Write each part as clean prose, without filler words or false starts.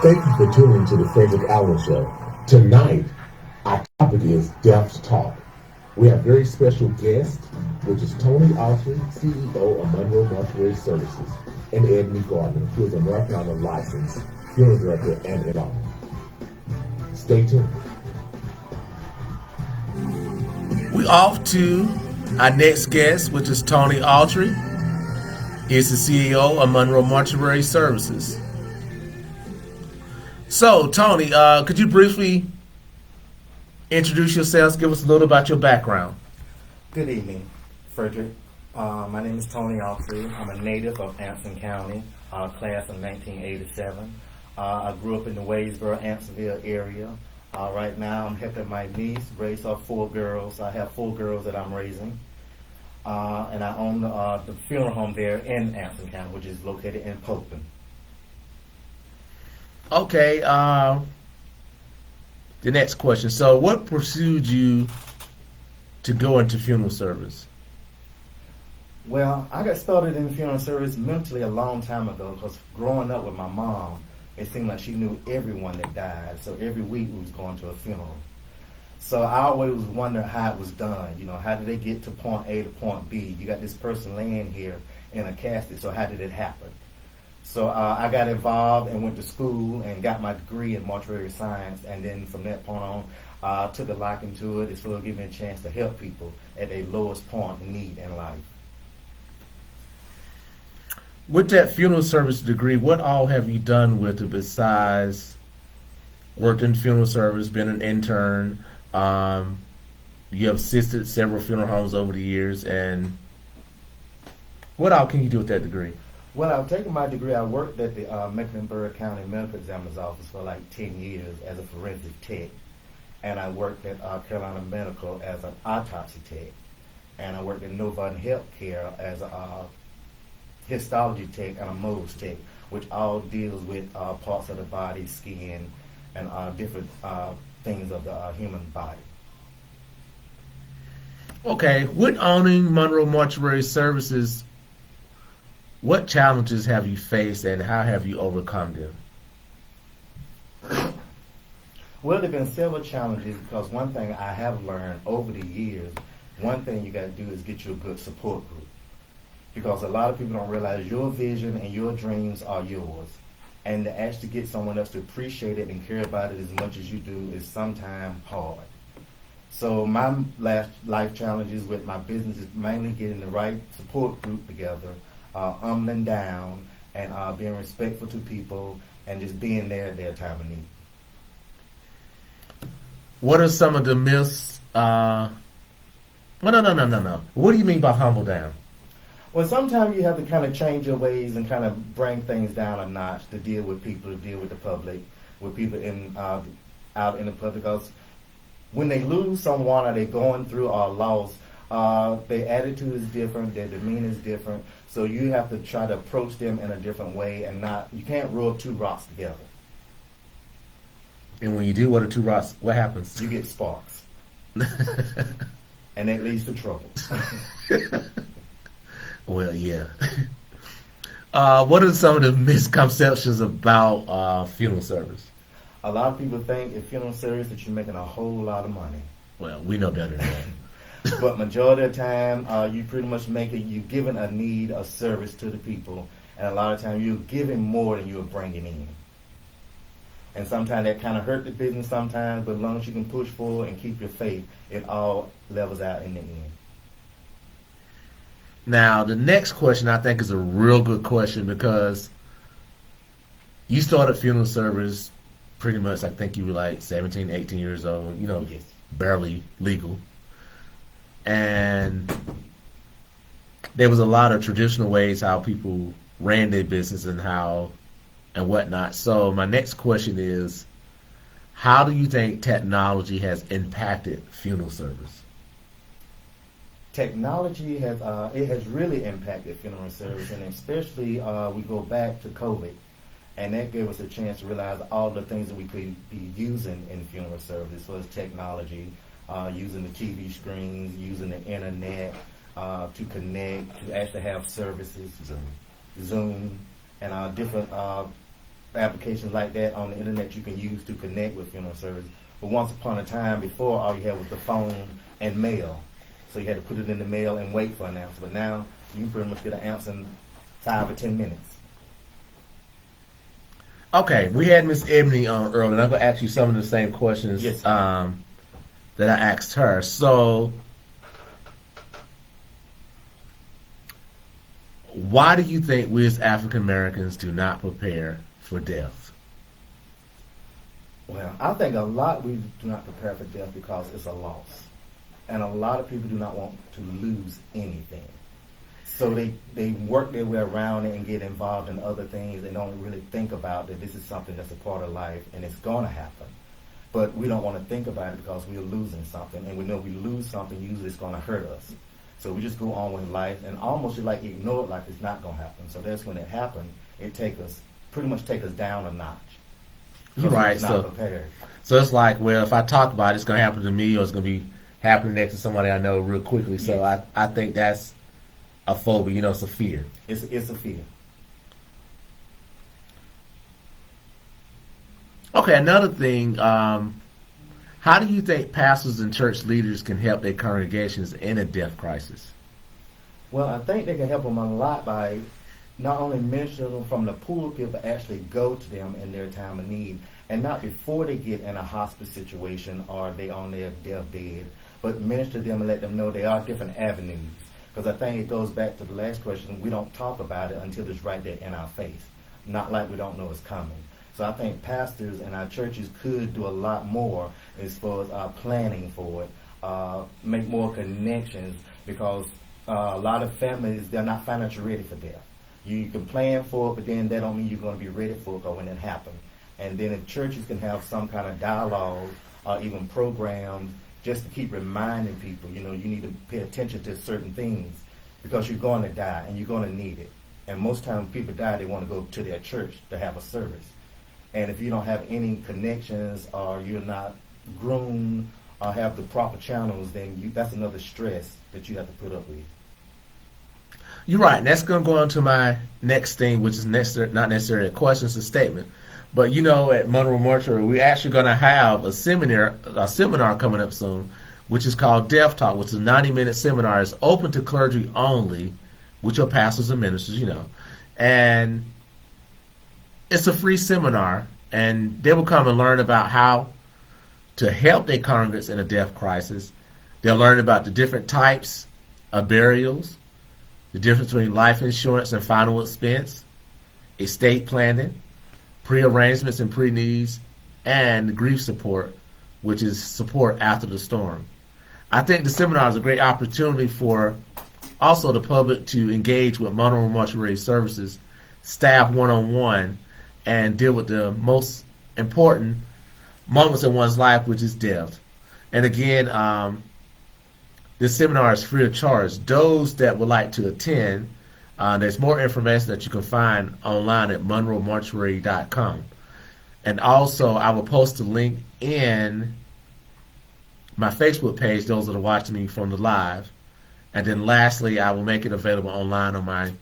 Thank you for tuning to the Frederick Allen Show. Tonight, our topic is Deaf Talk. We have very special guest, which is Tony Autry, CEO of Monroe Mortuary Services, and Edney Gardner, who is a North Carolina licensed funeral director and embalmer. Stay tuned. We off to our next guest, which is Tony Autry. He's the CEO of Monroe Mortuary Services. So, Tony, could you briefly introduce yourselves, give us a little about your background? Good evening, Frederick. My name is Tony Autry. I'm a native of Anson County, class of 1987. I grew up in the Waysboro, Ansonville area. Right now, I'm helping my niece raise her 4 girls. I have 4 girls that I'm raising. And I own the funeral home there in Anson County, which is located in Polkton. Okay, the next question. So, what pursued you to go into funeral service? Well, I got started in funeral service mentally a long time ago because growing up with my mom, it seemed like she knew everyone that died. So every week we was going to a funeral. So I always wondered how it was done. You know, how did they get to point A to point B? You got this person laying here in a casket, so how did it happen? So I got involved and went to school and got my degree in mortuary science, and then from that point on, I took a liking to it. It sort of gave me a chance to help people at their lowest point in need in life. With that funeral service degree, what all have you done with it besides worked in funeral service, been an intern? You have assisted several funeral homes over the years, and what all can you do with that degree? Well, I've taken my degree. I worked at the Mecklenburg County Medical Examiner's Office for like 10 years as a forensic tech. And I worked at Carolina Medical as an autopsy tech. And I worked at Novant Healthcare as a histology tech and a Mohs tech, which all deals with parts of the body, skin, and different things of the human body. Okay, with owning Monroe Mortuary Services, what challenges have you faced and how have you overcome them? Well, there have been several challenges because one thing I have learned over the years, one thing you got to do is get you a good support group. Because a lot of people don't realize your vision and your dreams are yours. And to actually get someone else to appreciate it and care about it as much as you do is sometimes hard. So my last life challenges with my business is mainly getting the right support group together, humbling down, and being respectful to people, and just being there at their time of need. What are some of the myths? No. What do you mean by humble down? Well, sometimes you have to kind of change your ways and kind of bring things down a notch to deal with people, to deal with the public, with people in out in the public. Because when they lose someone or they're going through a loss, their attitude is different, their demeanor is different. So you have to try to approach them in a different way, and you can't rub 2 rocks together. And when you do, what are 2 rocks? What happens? You get sparks, and that leads to trouble. Well, yeah. What are some of the misconceptions about funeral service? A lot of people think in funeral service that you're making a whole lot of money. Well, we know better than that. But majority of the time, you pretty much you're giving a need, a service to the people, and a lot of times you're giving more than you're bringing in. And sometimes that kind of hurt the business sometimes, but as long as you can push forward and keep your faith, it all levels out in the end. Now, the next question I think is a real good question because you started funeral service pretty much, I think you were like 17, 18 years old, Yes. barely legal. And there was a lot of traditional ways how people ran their business and whatnot. So my next question is, how do you think technology has impacted funeral service? Technology has really impacted funeral service, and especially we go back to COVID, and that gave us a chance to realize all the things that we could be using in funeral service, as well as technology, using the TV screens, using the internet to connect, to actually have services, Zoom, and different applications like that on the internet you can use to connect with funeral service. But once upon a time, before, all you had was the phone and mail. So you had to put it in the mail and wait for an answer. But now you can pretty much get an answer in 5 or 10 minutes. Okay, we had Miss Ebony on earlier, and I'm going to ask you some of the same questions Yes. that I asked her. So, why do you think we as African Americans do not prepare for death? Well, I think a lot we do not prepare for death because it's a loss. And a lot of people do not want to lose anything. So they work their way around it and get involved in other things and don't really think about that this is something that's a part of life and it's going to happen. But we don't want to think about it because we're losing something. And we know we lose something, usually it's going to hurt us. So we just go on with life and almost like ignore it like it's not going to happen. So that's when it happens, it pretty much take us down a notch. Right. So it's like, well, if I talk about it, it's going to happen to me or it's going to be happening next to somebody I know real quickly. So yes. I think that's a phobia, it's a fear. It's a fear. Okay, another thing, how do you think pastors and church leaders can help their congregations in a death crisis? Well, I think they can help them a lot by not only ministering them from the pulpit, but actually go to them in their time of need. And not before they get in a hospice situation or they on their deathbed, but minister to them and let them know there are different avenues. Because I think it goes back to the last question, we don't talk about it until it's right there in our face. Not like we don't know it's coming. So I think pastors and our churches could do a lot more as far as planning for it, make more connections, because a lot of families, they're not financially ready for death. You can plan for it, but then that don't mean you're going to be ready for it when it happens. And then if churches can have some kind of dialogue or even programs just to keep reminding people, you need to pay attention to certain things because you're going to die and you're going to need it. And most times people die, they want to go to their church to have a service. And if you don't have any connections or you're not groomed or have the proper channels, then that's another stress that you have to put up with. You're right. And that's going to go on to my next thing, which is not necessarily a question, it's a statement. But at Monroe Mortuary, we're actually going to have a seminar coming up soon, which is called Death Talk, which is a 90-minute seminar. It's open to clergy only, which are pastors and ministers, And it's a free seminar, and they will come and learn about how to help their congregants in a death crisis. They'll learn about the different types of burials, the difference between life insurance and final expense, estate planning, pre-arrangements and pre-needs, and grief support, which is support after the storm. I think the seminar is a great opportunity for also the public to engage with Monroe Mortuary Services staff one-on-one and deal with the most important moments in one's life, which is death. And again, this seminar is free of charge. Those that would like to attend, there's more information that you can find online at monroemortuary.com. And also, I will post a link in my Facebook page, those that are watching me from the live. And then lastly, I will make it available online on my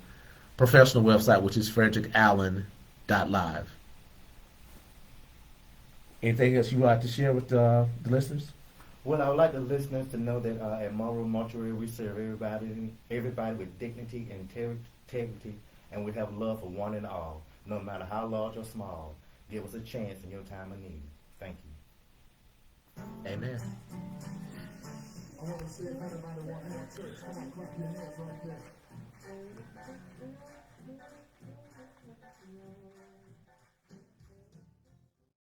professional website, which is frederickallen.live. Anything else you would like to share with the listeners? Well, I would like the listeners to know that at Monroe Mortuary, we serve everybody with dignity and integrity, and we have love for one and all, no matter how large or small. Give us a chance in your time of need. Thank you. Amen. I want to see if anybody wants to have church. Come on, clap your hands right there.